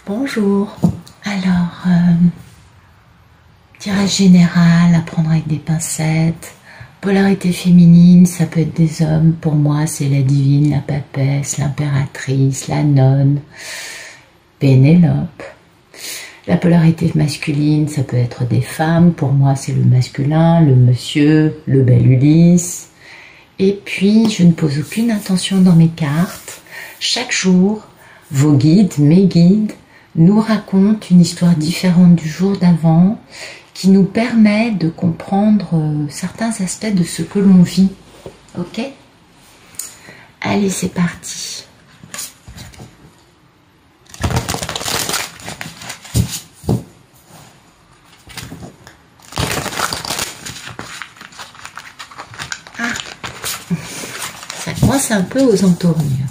Bonjour. Alors, tirage général à prendre avec des pincettes. Polarité féminine, ça peut être des hommes. Pour moi, c'est la divine, la papesse, l'impératrice, la nonne, Pénélope. La polarité masculine, ça peut être des femmes. Pour moi, c'est le masculin, le monsieur, le bel Ulysse. Et puis, je ne pose aucune intention dans mes cartes. Chaque jour, vos guides, mes guides, nous racontent une histoire différente du jour d'avant qui nous permet de comprendre certains aspects de ce que l'on vit. Ok? Allez, c'est parti. Ah, ça commence un peu aux entournures.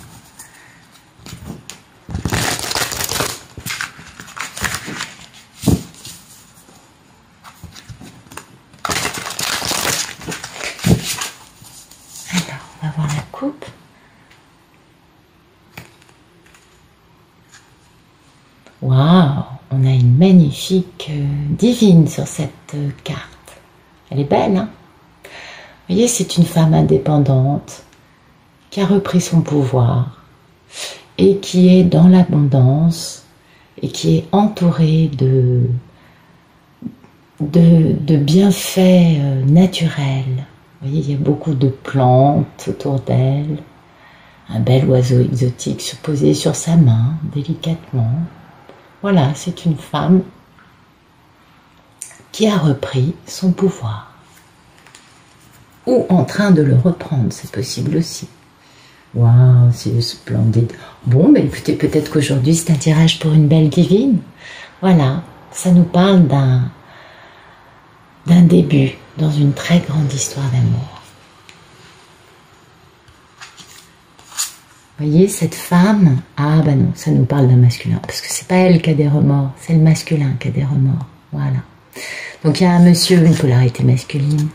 Waouh, on a une magnifique divine sur cette carte. Elle est belle, hein? Vous voyez, c'est une femme indépendante qui a repris son pouvoir et qui est dans l'abondance et qui est entourée de bienfaits naturels. Vous voyez, il y a beaucoup de plantes autour d'elle. Un bel oiseau exotique se posait sur sa main, délicatement. Voilà, c'est une femme qui a repris son pouvoir. Ou en train de le reprendre, c'est possible aussi. Waouh, c'est splendide. Bon, mais écoutez, peut-être qu'aujourd'hui c'est un tirage pour une belle divine. Voilà, ça nous parle d'un début dans une très grande histoire d'amour. Vous voyez, cette femme, ah bah non, ça nous parle d'un masculin, parce que c'est pas elle qui a des remords, c'est le masculin qui a des remords, voilà. Donc il y a un monsieur, une polarité masculine,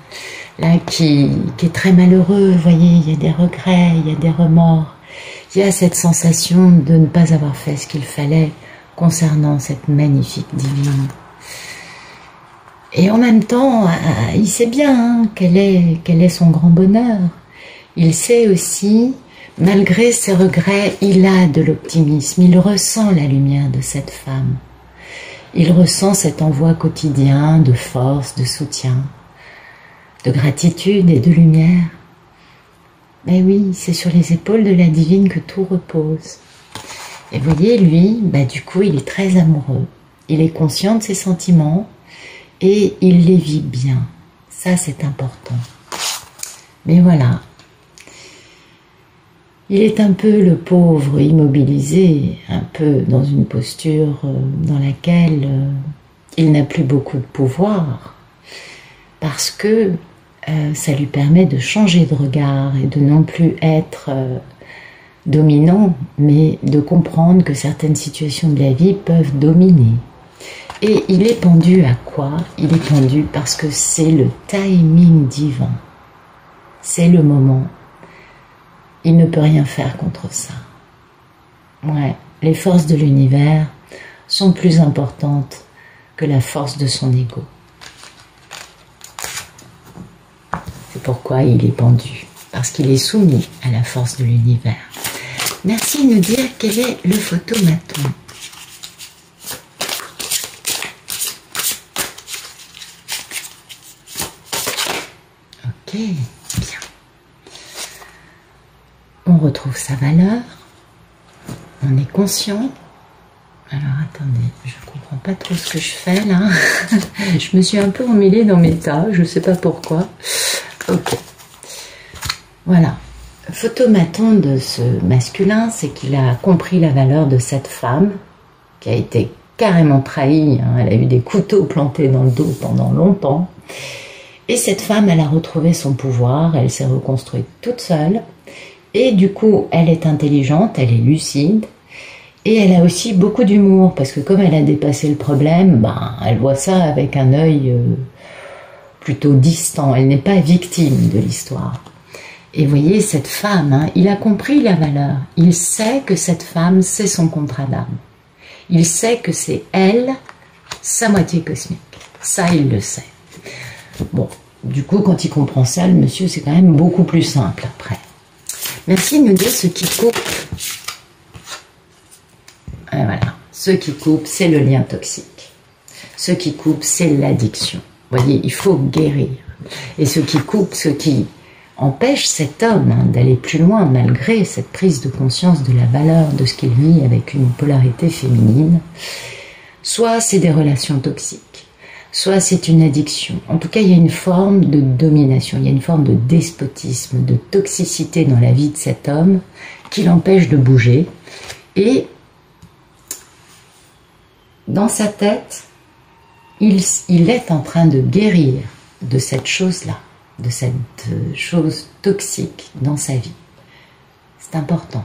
là, qui est très malheureux, vous voyez, il y a des regrets, il y a des remords, il y a cette sensation de ne pas avoir fait ce qu'il fallait concernant cette magnifique divine. Et en même temps, il sait bien hein, quel est son grand bonheur. Il sait aussi, malgré ses regrets, il a de l'optimisme, il ressent la lumière de cette femme. Il ressent cet envoi quotidien de force, de soutien, de gratitude et de lumière. Mais oui, c'est sur les épaules de la divine que tout repose. Et vous voyez, lui, bah, du coup, il est très amoureux. Il est conscient de ses sentiments et il les vit bien. Ça, c'est important. Mais voilà. Il est un peu le pauvre immobilisé, un peu dans une posture dans laquelle il n'a plus beaucoup de pouvoir, parce que ça lui permet de changer de regard et de non plus être dominant, mais de comprendre que certaines situations de la vie peuvent dominer. Et il est pendu à quoi? Il est pendu parce que c'est le timing divin, c'est le moment. Il ne peut rien faire contre ça. Ouais, les forces de l'univers sont plus importantes que la force de son ego. C'est pourquoi il est pendu, parce qu'il est soumis à la force de l'univers. Merci de nous dire quel est le photomaton. Ok, bien. On retrouve sa valeur, on est conscient. Alors attendez, je ne comprends pas trop ce que je fais là. Je me suis un peu emmêlée dans mes tas, je ne sais pas pourquoi. Ok, voilà. Photomaton de ce masculin, c'est qu'il a compris la valeur de cette femme qui a été carrément trahie. Hein. Elle a eu des couteaux plantés dans le dos pendant longtemps. Et cette femme, elle a retrouvé son pouvoir, elle s'est reconstruite toute seule. Et du coup, elle est intelligente, elle est lucide, et elle a aussi beaucoup d'humour, parce que comme elle a dépassé le problème, ben, elle voit ça avec un œil plutôt distant, elle n'est pas victime de l'histoire. Et vous voyez, cette femme, hein, il a compris la valeur, il sait que cette femme, c'est son contrat d'âme. Il sait que c'est elle, sa moitié cosmique. Ça, il le sait. Bon, du coup, quand il comprend ça, le monsieur, c'est quand même beaucoup plus simple après. Merci de nous dire ce qui coupe. Et voilà. Ce qui coupe, c'est le lien toxique. Ce qui coupe, c'est l'addiction. Vous voyez, il faut guérir. Et ce qui coupe, ce qui empêche cet homme d'aller plus loin, malgré cette prise de conscience de la valeur de ce qu'il vit avec une polarité féminine, soit c'est des relations toxiques, soit c'est une addiction. En tout cas, il y a une forme de domination, il y a une forme de despotisme, de toxicité dans la vie de cet homme qui l'empêche de bouger. Et dans sa tête, il est en train de guérir de cette chose-là, de cette chose toxique dans sa vie. C'est important.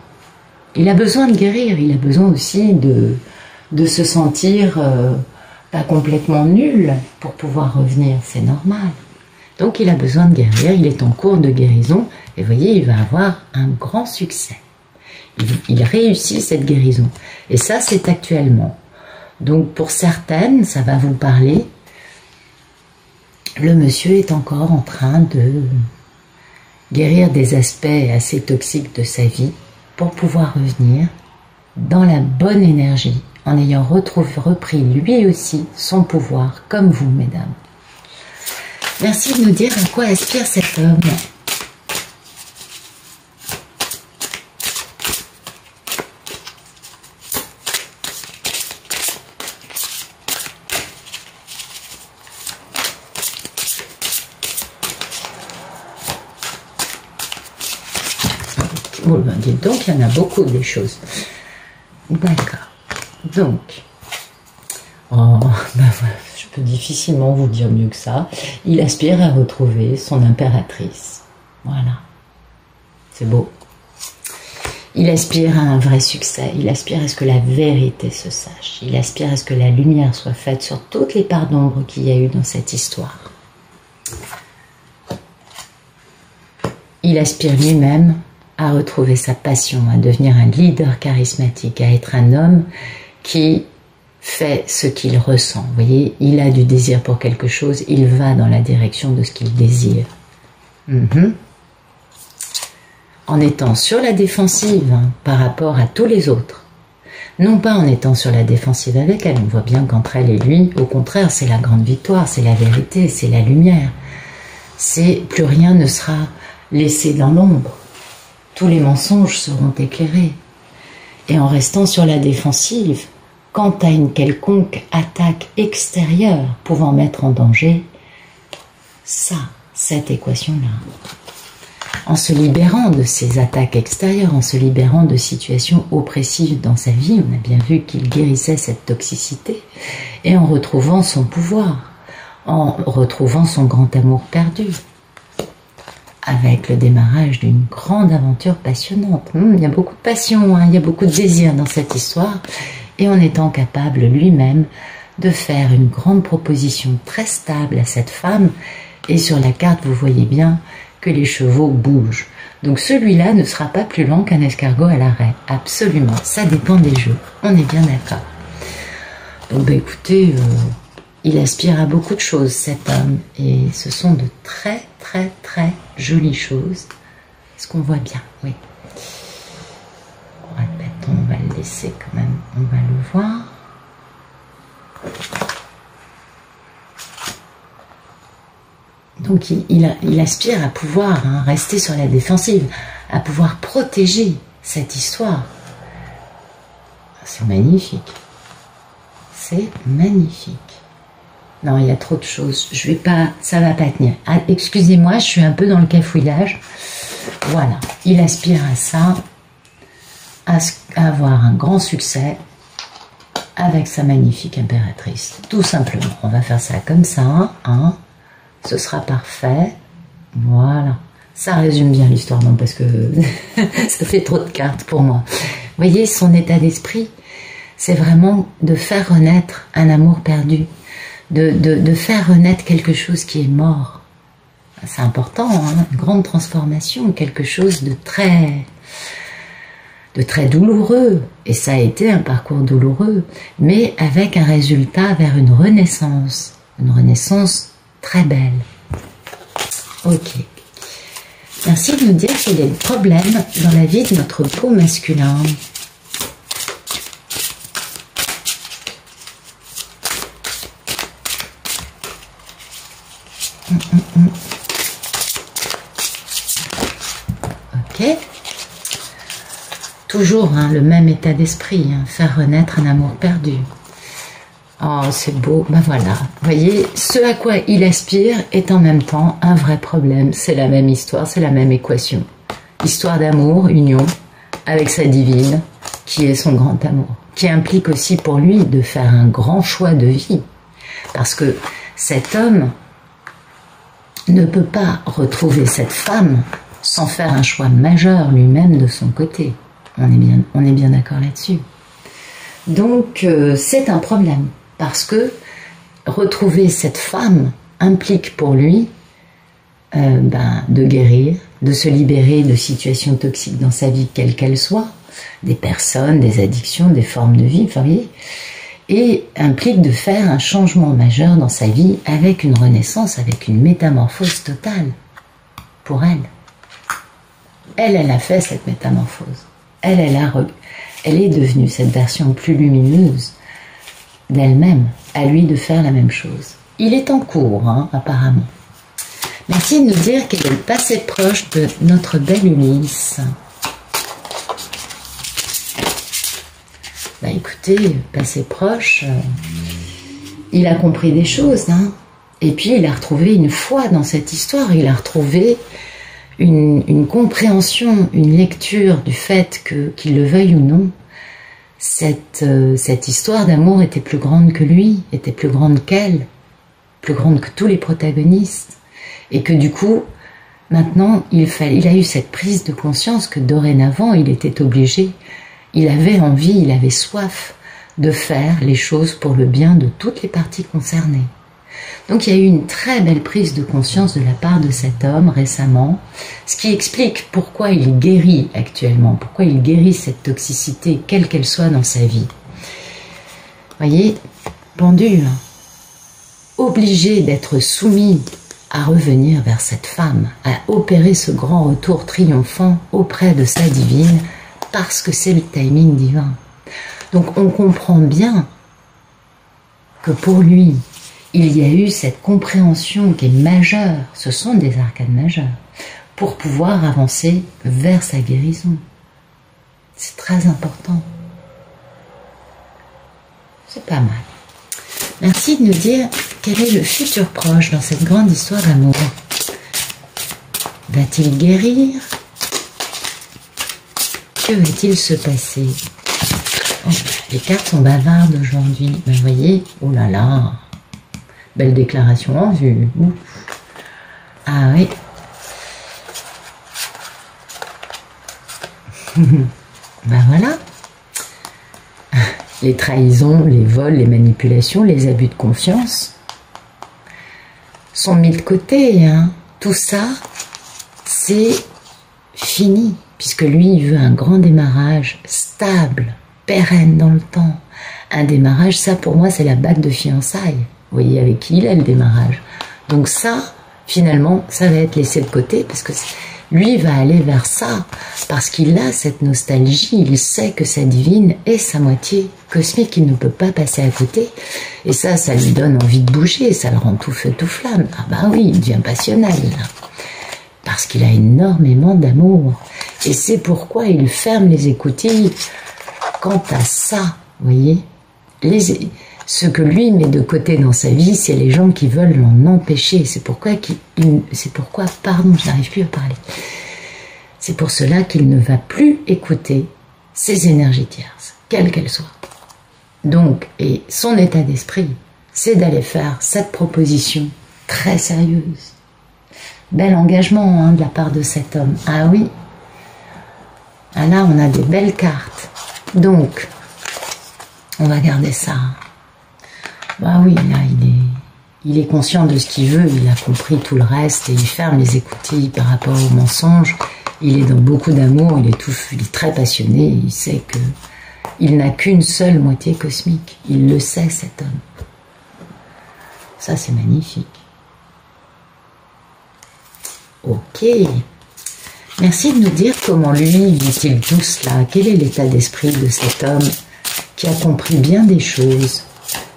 Il a besoin de guérir, il a besoin aussi de se sentir pas complètement nul pour pouvoir revenir, c'est normal. Donc il a besoin de guérir, il est en cours de guérison, et vous voyez, il va avoir un grand succès. Il réussit cette guérison. Et ça, c'est actuellement. Donc pour certaines, ça va vous parler. Le monsieur est encore en train de guérir des aspects assez toxiques de sa vie pour pouvoir revenir dans la bonne énergie, en ayant repris lui aussi son pouvoir, comme vous, mesdames. Merci de nous dire à quoi aspire cet homme. Oh ben, dites donc, il y en a beaucoup des choses. D'accord. Donc, oh, ben voilà, je peux difficilement vous dire mieux que ça. Il aspire à retrouver son impératrice. Voilà. C'est beau. Il aspire à un vrai succès. Il aspire à ce que la vérité se sache. Il aspire à ce que la lumière soit faite sur toutes les parts d'ombre qu'il y a eu dans cette histoire. Il aspire lui-même à retrouver sa passion, à devenir un leader charismatique, à être un homme qui fait ce qu'il ressent. Vous voyez, il a du désir pour quelque chose, il va dans la direction de ce qu'il désire. En étant sur la défensive par rapport à tous les autres. Non pas en étant sur la défensive avec elle, on voit bien qu'entre elle et lui, au contraire, c'est la grande victoire, c'est la vérité, c'est la lumière. Plus rien ne sera laissé dans l'ombre. Tous les mensonges seront éclairés. Et en restant sur la défensive, quant à une quelconque attaque extérieure pouvant mettre en danger, cette équation-là, en se libérant de ces attaques extérieures, en se libérant de situations oppressives dans sa vie, on a bien vu qu'il guérissait cette toxicité, et en retrouvant son pouvoir, en retrouvant son grand amour perdu, avec le démarrage d'une grande aventure passionnante. Il y a beaucoup de passion, il y a beaucoup de désir dans cette histoire, et en étant capable lui-même de faire une grande proposition très stable à cette femme, et sur la carte vous voyez bien que les chevaux bougent. Donc celui-là ne sera pas plus lent qu'un escargot à l'arrêt, absolument, ça dépend des jours, on est bien d'accord. Donc bah, écoutez, il aspire à beaucoup de choses cet homme, et ce sont de très très très jolies choses. Est-ce qu'on voit bien? Oui. Répétons, on va le laisser quand même, on va le voir. Donc il aspire à pouvoir rester sur la défensive, à pouvoir protéger cette histoire. C'est magnifique. C'est magnifique. Non, il y a trop de choses. Je vais pas, ça va pas tenir. Ah, excusez-moi, je suis un peu dans le cafouillage. Voilà. Il aspire à ça, à avoir un grand succès avec sa magnifique impératrice. Tout simplement. On va faire ça comme ça. Ce sera parfait. Voilà. Ça résume bien l'histoire, non, parce que ça fait trop de cartes pour moi. Vous voyez, son état d'esprit, c'est vraiment de faire renaître un amour perdu. De faire renaître quelque chose qui est mort. C'est important, une grande transformation, quelque chose de très douloureux, et ça a été un parcours douloureux, mais avec un résultat vers une renaissance très belle. Ok. Merci de nous dire quel est le problème dans la vie de notre peau masculin. Ok. Toujours hein, le même état d'esprit, hein, faire renaître un amour perdu. Oh, c'est beau, ben voilà. Vous voyez, ce à quoi il aspire est en même temps un vrai problème. C'est la même histoire, c'est la même équation. Histoire d'amour, union, avec sa divine, qui est son grand amour. Qui implique aussi pour lui de faire un grand choix de vie. Parce que cet homme ne peut pas retrouver cette femme sans faire un choix majeur lui-même de son côté. On est bien d'accord là-dessus. Donc, c'est un problème. Parce que retrouver cette femme implique pour lui de guérir, de se libérer de situations toxiques dans sa vie, quelle qu'elle soit, des personnes, des addictions, des formes de vie, enfin, vous voyez, et implique de faire un changement majeur dans sa vie avec une renaissance, avec une métamorphose totale pour elle. Elle a fait cette métamorphose. Elle est devenue cette version plus lumineuse d'elle-même, à lui de faire la même chose. Il est en cours, hein, apparemment. Merci de nous dire quel est le passé proche de notre belle Ulysse. Bah écoutez, passé proche, il a compris des choses, hein. Et puis il a retrouvé une foi dans cette histoire, il a retrouvé une compréhension, une lecture du fait qu'il le veuille ou non, cette histoire d'amour était plus grande que lui, était plus grande qu'elle, plus grande que tous les protagonistes, et que du coup, maintenant, il a eu cette prise de conscience que dorénavant, il était obligé, il avait envie, il avait soif de faire les choses pour le bien de toutes les parties concernées. Donc il y a eu une très belle prise de conscience de la part de cet homme récemment, ce qui explique pourquoi il guérit actuellement, pourquoi il guérit cette toxicité, quelle qu'elle soit dans sa vie. Voyez, pendu, hein, obligé d'être soumis à revenir vers cette femme, à opérer ce grand retour triomphant auprès de sa divine, parce que c'est le timing divin. Donc on comprend bien que pour lui, il y a eu cette compréhension qui est majeure, ce sont des arcanes majeures, pour pouvoir avancer vers sa guérison. C'est très important. C'est pas mal. Merci de nous dire quel est le futur proche dans cette grande histoire d'amour. Va-t-il guérir? Que va-t-il se passer? Oh, les cartes sont bavardes aujourd'hui. Vous voyez, oh là là, belle déclaration en vue. Ouf. Ah oui. Ben voilà. Les trahisons, les vols, les manipulations, les abus de confiance sont mis de côté, hein. Tout ça, c'est fini, puisque lui, il veut un grand démarrage stable, pérenne dans le temps. Un démarrage, ça pour moi, c'est la bague de fiançailles. Vous voyez avec qui il a le démarrage. Donc ça, finalement, ça va être laissé de côté, parce que lui va aller vers ça, parce qu'il a cette nostalgie, il sait que sa divine est sa moitié cosmique, il ne peut pas passer à côté, et ça lui donne envie de bouger, ça le rend tout feu, tout flamme. Ah bah oui, il devient passionnel, là, parce qu'il a énormément d'amour, et c'est pourquoi il ferme les écoutilles quant à ça, vous voyez, ce que lui met de côté dans sa vie, c'est les gens qui veulent l'en empêcher. C'est pourquoi, pardon, je n'arrive plus à parler. C'est pour cela qu'il ne va plus écouter ses énergies tierces, quelles qu'elles soient. Donc, et son état d'esprit, c'est d'aller faire cette proposition très sérieuse. Bel engagement hein, de la part de cet homme. Ah oui. Ah là, on a des belles cartes. Donc, on va garder ça. Bah oui, là, il est conscient de ce qu'il veut, il a compris tout le reste et il ferme les écoutilles par rapport aux mensonges Il est dans beaucoup d'amour, il est très passionné, il sait que il n'a qu'une seule moitié cosmique. Il le sait, cet homme. Ça, c'est magnifique. Ok. Merci de nous dire comment lui vit-il tout cela. Quel est l'état d'esprit de cet homme qui a compris bien des choses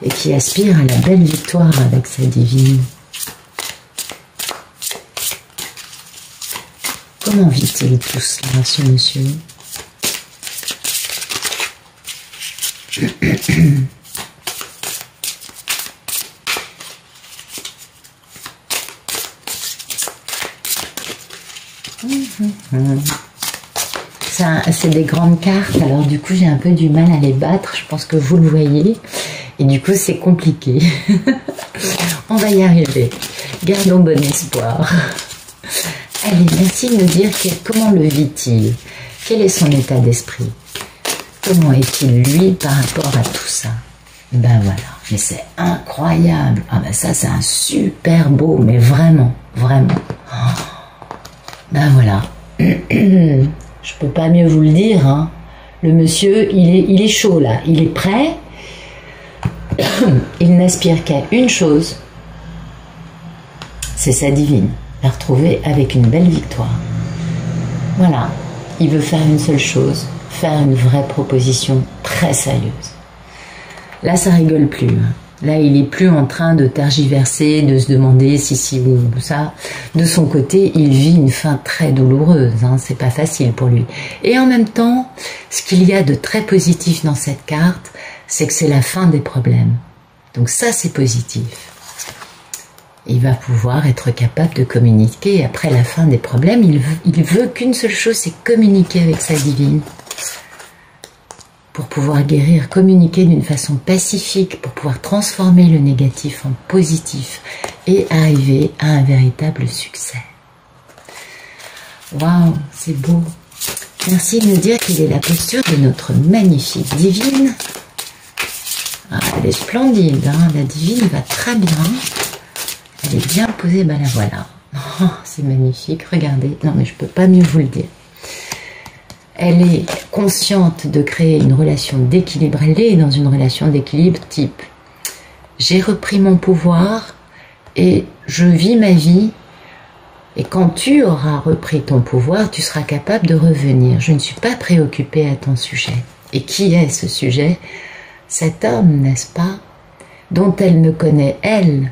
et qui aspire à la belle victoire avec sa divine. Comment vit-il tout cela, ce monsieur? C'est des grandes cartes, alors du coup j'ai un peu du mal à les battre, je pense que vous le voyez, et du coup c'est compliqué. On va y arriver, gardons bon espoir. Allez, merci de nous dire comment le vit-il, quel est son état d'esprit, comment est-il lui par rapport à tout ça. Ben voilà, mais c'est incroyable, ah ben ça c'est un super beau, mais vraiment, vraiment. Ben voilà. Je peux pas mieux vous le dire, hein. Le monsieur, il est chaud là, il est prêt. Il n'aspire qu'à une chose, c'est sa divine, la retrouver avec une belle victoire. Voilà, il veut faire une seule chose, faire une vraie proposition très sérieuse. Là, ça rigole plus. Hein. Là, il est plus en train de tergiverser, de se demander si ou ça. De son côté, il vit une fin très douloureuse. Hein, c'est pas facile pour lui. Et en même temps, ce qu'il y a de très positif dans cette carte, c'est que c'est la fin des problèmes. Donc ça, c'est positif. Il va pouvoir être capable de communiquer. Après la fin des problèmes, il veut qu'une seule chose, c'est communiquer avec sa divine. Pour pouvoir guérir, communiquer d'une façon pacifique, pour pouvoir transformer le négatif en positif et arriver à un véritable succès. Waouh, c'est beau. Merci de nous dire quelle est la posture de notre magnifique divine. Ah, elle est splendide, hein, la divine va très bien. Elle est bien posée, ben la voilà. Oh, c'est magnifique, regardez. Non mais je peux pas mieux vous le dire. Elle est consciente de créer une relation d'équilibre. Elle est dans une relation d'équilibre type j'ai repris mon pouvoir et je vis ma vie. Et quand tu auras repris ton pouvoir, tu seras capable de revenir. Je ne suis pas préoccupée à ton sujet. Et qui est ce sujet? Cet homme, n'est-ce pas? Dont elle ne connaît, elle,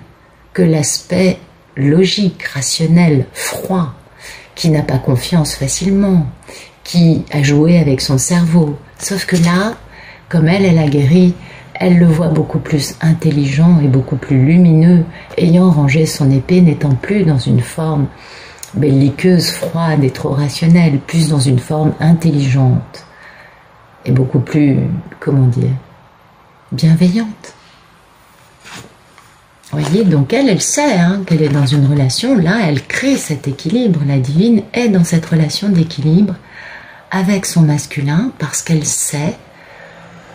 que l'aspect logique, rationnel, froid, qui n'a pas confiance facilement, qui a joué avec son cerveau. Sauf que là, comme elle a guéri, elle le voit beaucoup plus intelligent et beaucoup plus lumineux, ayant rangé son épée, n'étant plus dans une forme belliqueuse, froide et trop rationnelle, plus dans une forme intelligente et beaucoup plus, comment dire, bienveillante. Vous voyez, donc elle sait hein, qu'elle est dans une relation, là, elle crée cet équilibre. La divine est dans cette relation d'équilibre avec son masculin parce qu'elle sait,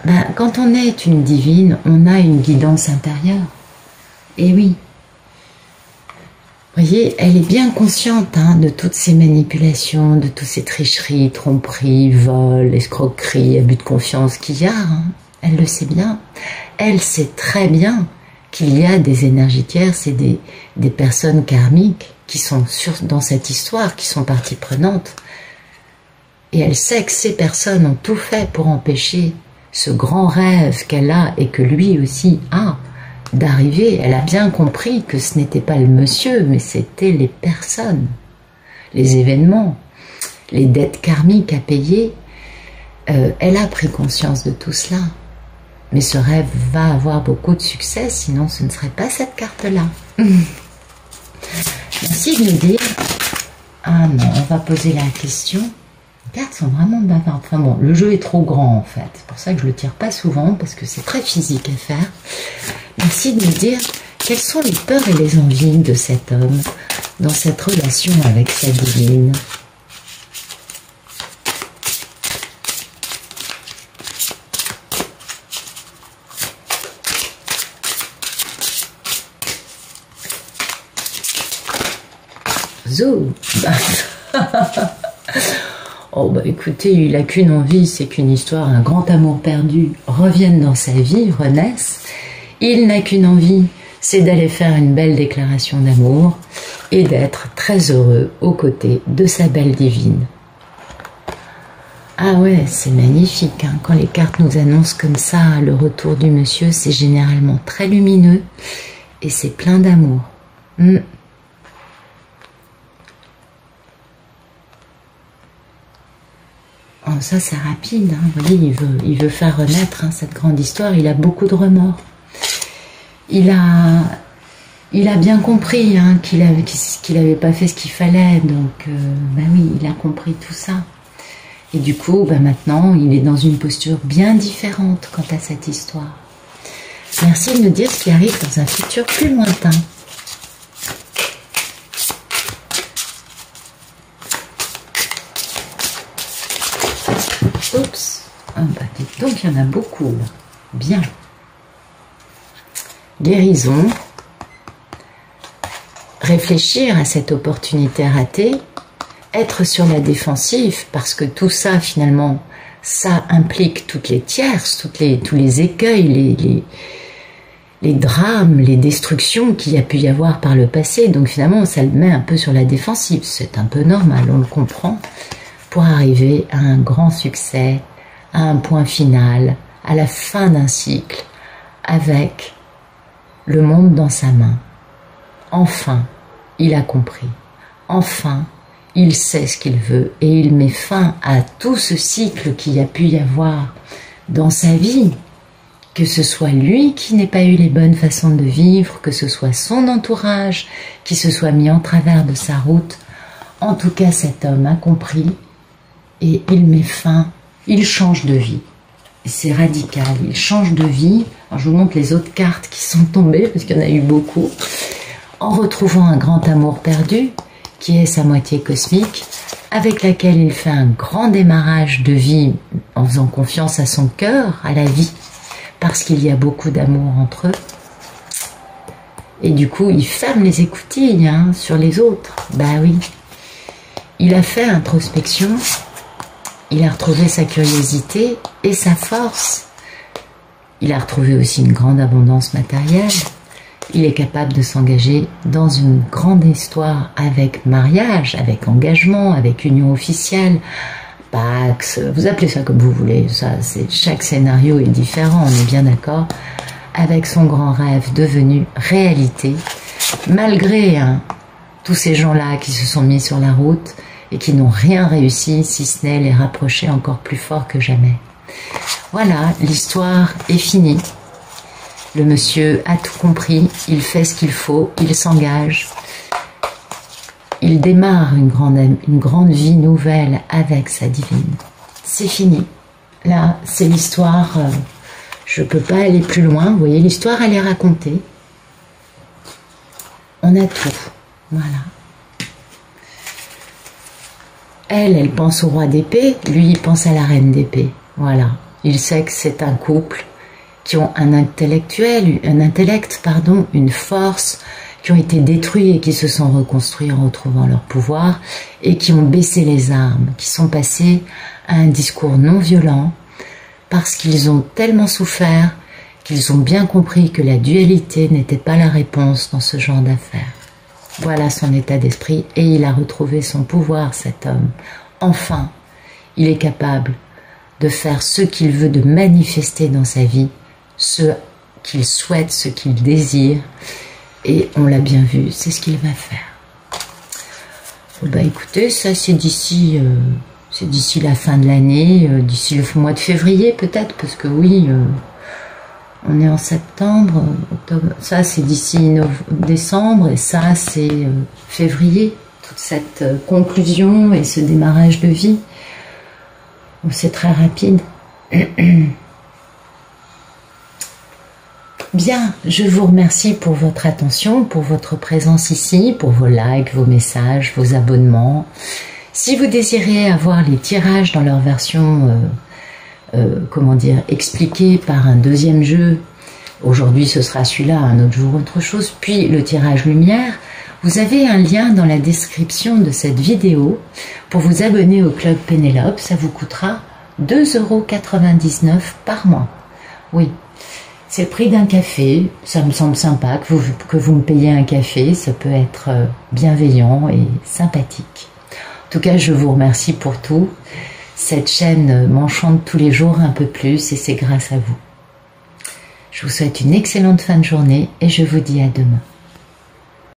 ben, quand on est une divine, on a une guidance intérieure. Et oui. Vous voyez, elle est bien consciente hein, de toutes ces manipulations, de toutes ces tricheries, tromperies, vols, escroqueries, abus de confiance qu'il y a. Hein. Elle le sait bien. Elle sait très bien qu'il y a des énergies tierces et des personnes karmiques qui sont dans cette histoire, qui sont partie prenante. Et elle sait que ces personnes ont tout fait pour empêcher ce grand rêve qu'elle a et que lui aussi a d'arriver. Elle a bien compris que ce n'était pas le monsieur, mais c'était les personnes, les événements, les dettes karmiques à payer. Elle a pris conscience de tout cela. Mais ce rêve va avoir beaucoup de succès, sinon ce ne serait pas cette carte-là. Merci de nous dire. Ah non, on va poser la question. Les cartes sont vraiment bavardes. Enfin bon, le jeu est trop grand en fait. C'est pour ça que je ne le tire pas souvent, parce que c'est très physique à faire. Merci de nous dire quelles sont les peurs et les envies de cet homme dans cette relation avec sa divine. Zou. Oh bah écoutez, il n'a qu'une envie, c'est qu'une histoire, un grand amour perdu revienne dans sa vie, renaisse. Il n'a qu'une envie, c'est d'aller faire une belle déclaration d'amour et d'être très heureux aux côtés de sa belle divine. Ah ouais, c'est magnifique, hein. Quand les cartes nous annoncent comme ça le retour du monsieur, c'est généralement très lumineux et c'est plein d'amour. Oh, ça c'est rapide, hein. Vous voyez, il veut faire renaître, hein, cette grande histoire. Il a beaucoup de remords. Il a bien compris, hein, qu'il avait pas fait ce qu'il fallait, donc ben oui, il a compris tout ça. Et du coup, ben maintenant, il est dans une posture bien différente quant à cette histoire. Merci de nous dire ce qui arrive dans un futur plus lointain. Oups, ah bah dites donc, il y en a beaucoup là. Bien. Guérison. Réfléchir à cette opportunité ratée. Être sur la défensive, parce que tout ça, finalement, ça implique toutes les tierces, tous les écueils, les drames, les destructions qu'il y a pu y avoir par le passé. Donc finalement, ça le met un peu sur la défensive. C'est un peu normal, on le comprend, pour arriver à un grand succès, à un point final, à la fin d'un cycle, avec le monde dans sa main. Enfin, il a compris. Enfin, il sait ce qu'il veut et il met fin à tout ce cycle qu'il y a pu y avoir dans sa vie. Que ce soit lui qui n'ait pas eu les bonnes façons de vivre, que ce soit son entourage qui se soit mis en travers de sa route. En tout cas, cet homme a compris et il met fin, il change de vie. C'est radical, il change de vie. Alors, je vous montre les autres cartes qui sont tombées, parce qu'il y en a eu beaucoup. En retrouvant un grand amour perdu, qui est sa moitié cosmique, avec laquelle il fait un grand démarrage de vie en faisant confiance à son cœur, à la vie, parce qu'il y a beaucoup d'amour entre eux. Et du coup, il ferme les écoutilles, hein, sur les autres. Bah oui. Il a fait introspection, il a retrouvé sa curiosité et sa force. Il a retrouvé aussi une grande abondance matérielle. Il est capable de s'engager dans une grande histoire avec mariage, avec engagement, avec union officielle, Pax, vous appelez ça comme vous voulez, ça, chaque scénario est différent, on est bien d'accord, avec son grand rêve devenu réalité, malgré tous ces gens-là qui se sont mis sur la route et qui n'ont rien réussi, si ce n'est les rapprocher encore plus fort que jamais. Voilà, l'histoire est finie. Le monsieur a tout compris, il fait ce qu'il faut, il s'engage. Il démarre une grande vie nouvelle avec sa divine. C'est fini. Là, c'est l'histoire. Je ne peux pas aller plus loin. Vous voyez, l'histoire, elle est racontée. On a tout. Voilà. Elle pense au roi d'épée. Lui, il pense à la reine d'épée. Voilà. Il sait que c'est un couple qui ont un intellect, une force, qui ont été détruits et qui se sont reconstruits en retrouvant leur pouvoir et qui ont baissé les armes, qui sont passés à un discours non violent parce qu'ils ont tellement souffert qu'ils ont bien compris que la dualité n'était pas la réponse dans ce genre d'affaires. Voilà son état d'esprit et il a retrouvé son pouvoir, cet homme. Enfin, il est capable de faire ce qu'il veut, de manifester dans sa vie ce qu'il souhaite, ce qu'il désire. Et on l'a bien vu, c'est ce qu'il va faire. Bah écoutez, ça c'est d'ici la fin de l'année, d'ici le mois de février peut-être, parce que oui, on est en septembre, octobre, ça c'est d'ici décembre, et ça c'est février, toute cette conclusion et ce démarrage de vie. C'est très rapide. Bien, je vous remercie pour votre attention, pour votre présence ici, pour vos likes, vos messages, vos abonnements. Si vous désirez avoir les tirages dans leur version, expliquée par un deuxième jeu, aujourd'hui ce sera celui-là, un autre jour autre chose, puis le tirage lumière, Vous avez un lien dans la description de cette vidéo pour vous abonner au Club Pénélope. Ça vous coûtera 2,99 € par mois. Oui, c'est le prix d'un café. Ça me semble sympa que vous me payiez un café. Ça peut être bienveillant et sympathique. En tout cas, je vous remercie pour tout. Cette chaîne m'enchante tous les jours un peu plus et c'est grâce à vous. Je vous souhaite une excellente fin de journée et je vous dis à demain.